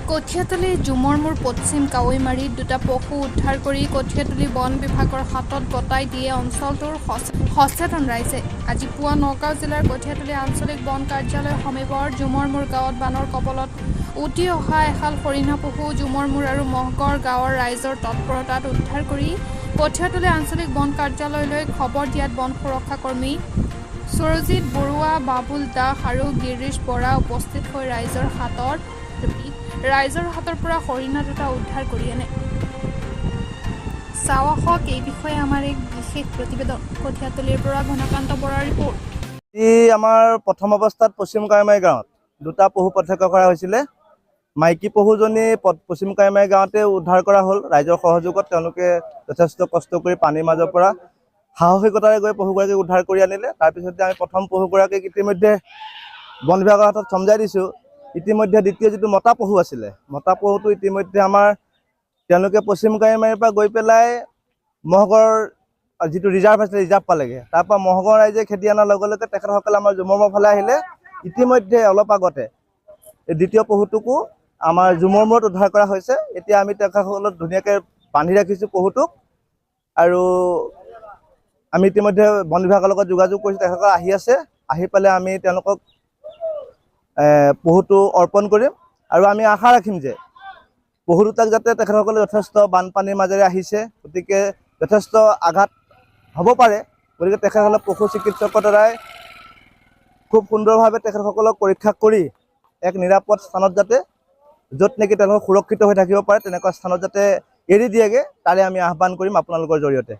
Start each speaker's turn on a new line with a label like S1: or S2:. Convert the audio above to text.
S1: কঠিয়াতলী জুমৰমুৰ পশ্চিম কাৱৈমাৰীত দুটা পশু উদ্ধাৰ কৰি কঠিয়াতলী বন বিভাগৰ হাতত গতাই দিয়ে অঞ্চলটোৰ সচেতন ৰাইজে। আজি পুৱা নগাঁও জিলাৰ কঠিয়াতলী আঞ্চলিক বন কাৰ্যালয় সমীপৰ জুমৰমুৰ গাঁৱত বানৰ কবলত উটি অহা এহাল হৰিণা পশু জুমৰমুৰ আৰু মহগড় গাঁৱৰ ৰাইজৰ তৎপৰতাত উদ্ধাৰ কৰি কঠিয়াতলী আঞ্চলিক বন কাৰ্যালয়লৈ খবৰ দিয়াত বন সুৰক্ষা কৰ্মী সুৰজিৎ বৰুৱা, বাবুল দাস আৰু গিৰীশ বৰা উপস্থিত হৈ ৰাইজৰ হাতৰ পৰা হৰিণা দুটা উদ্ধাৰ কৰি আনে। চাওঁ আহক এই বিষয়ে আমাৰ এক বিশেষ প্ৰতিবেদন। কঠিয়াতলীৰ পৰা ঘনকান্ত বৰাৰ ৰিপৰ্ট।
S2: আমাৰ প্ৰথম অৱস্থাত পশ্চিম কাৱৈমাৰী গাঁৱত দুটা পশু প্ৰত্যক্ষ কৰা হৈছিলে। মাইকী পশুজনী পশ্চিম কাৱৈমাৰী গাঁৱতে উদ্ধাৰ কৰা হ'ল। ৰাইজৰ সহযোগত তেওঁলোকে যথেষ্ট কষ্ট কৰি পানীৰ মাজৰ পৰা সাহসিকতাৰে গৈ পশুগৰাকীক উদ্ধাৰ কৰি আনিলে। তাৰপিছতে আমি প্ৰথম পশুগৰাকীক ইতিমধ্যে বন বিভাগৰ হাতত চমজাই দিছোঁ। ইতিমধ্যে দ্বিতীয় যিটো মতা পশু আছিলে, মতা পশুটো ইতিমধ্যে তেওঁলোকে পশ্চিম কাৱৈমাৰীৰ পৰা গৈ পেলাই মহগড় যিটো ৰিজাৰ্ভ আছিলে ৰিজাৰ্ভ পালেগৈ। তাৰপৰা মহগড় ৰাইজে খেদি অনাৰ লগে লগে তেখেতসকলে আমাৰ জুমৰমুৰ ফালে আহিলে। ইতিমধ্যে অলপ আগতে এই দ্বিতীয় পশুটোকো আমাৰ জুমৰমুৰত উদ্ধাৰ কৰা হৈছে। এতিয়া আমি তেখেতসকলক ধুনীয়াকৈ বান্ধি ৰাখিছোঁ পশুটোক, আৰু আমি ইতিমধ্যে বন বিভাগৰ লগত যোগাযোগ কৰিছোঁ। তেখেতসকল আহি আছে, আহি পেলাই আমি তেওঁলোকক পশুটো অৰ্পণ কৰিম। আৰু আমি আশা ৰাখিম যে পশু দুটাক যাতে তেখেতসকলে যথেষ্ট বানপানীৰ মাজেৰে আহিছে, গতিকে যথেষ্ট আঘাত হ'ব পাৰে, গতিকে তেখেতসকলে পশু চিকিৎসকৰ দ্বাৰাই খুব সুন্দৰভাৱে তেখেতসকলক পৰীক্ষা কৰি এক নিৰাপদ স্থানত যাতে য'ত নেকি তেওঁলোক সুৰক্ষিত হৈ থাকিব পাৰে তেনেকুৱা স্থানত যাতে এৰি দিয়েগৈ, তাৰে আমি আহ্বান কৰিম আপোনালোকৰ জৰিয়তে।